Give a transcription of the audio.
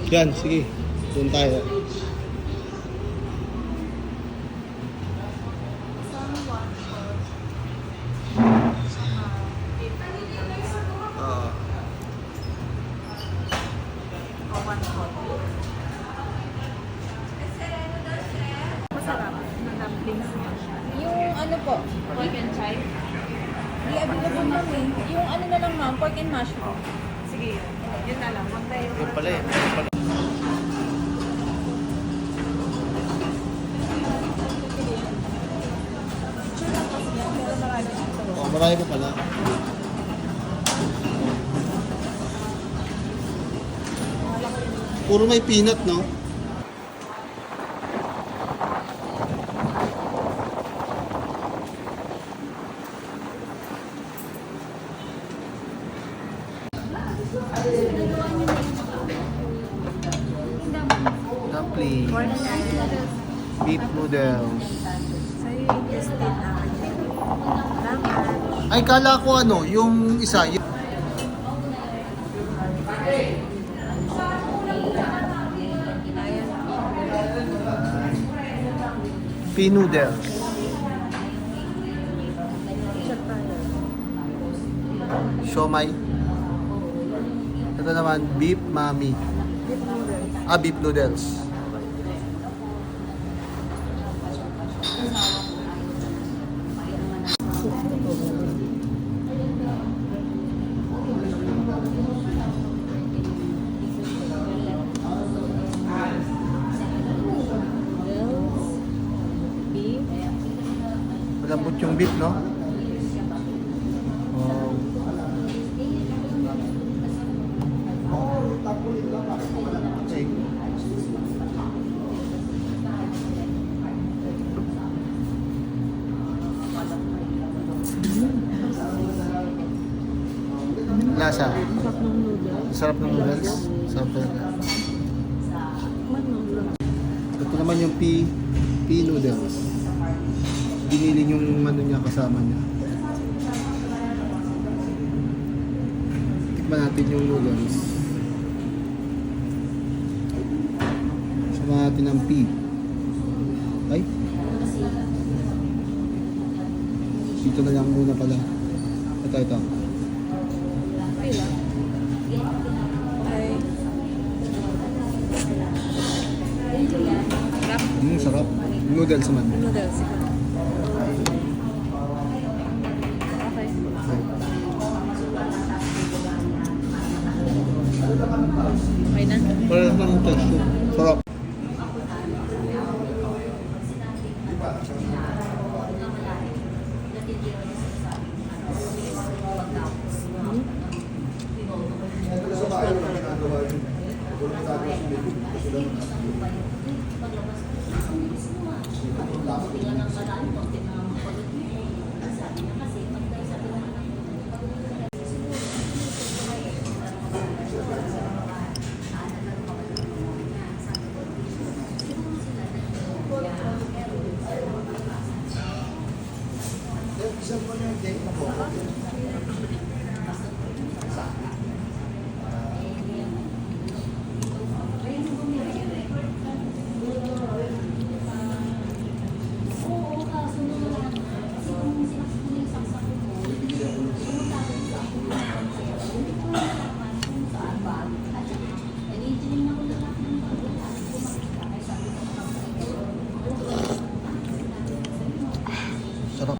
Yan, sige. Doon tayo. Ah. Masarap. Dumplings. Yung ano po, Pork and chive. di available ma'am eh. Yung ano na lang ma'am, pork and mushroom. Sige, yun na lang. Magtayo. Yan pala eh. Sure lang kasi yan, pero marami dito. Oh, marami pa pala. Puro may peanut, no? Dumpling, Pork and beef noodles. sa'yo yung intestine namin. Salamat. Ay, kala ko ano, yung isa, yung... Pea noodles. Shot tayo. Siomay. Ito naman, beef mami. Beef noodles. Ah, beef noodles. Noodles. Beef. Malambot yung beef, no? Wow. Okay. Lasa. Sarap ng noodles. Sarap ng noodles. Sarap talaga. Man noodles. Ito naman yung pea noodles. Binilin yung ano niya kasama niya. Tikman natin yung noodles. Sama natin ang pea. Ay. Dito na lang muna pala. Ito. Okay lang. Okay. Sarap. Sarap. Noodles naman. Noodles. Okay. Okay na? Parang ng texture. Sarap.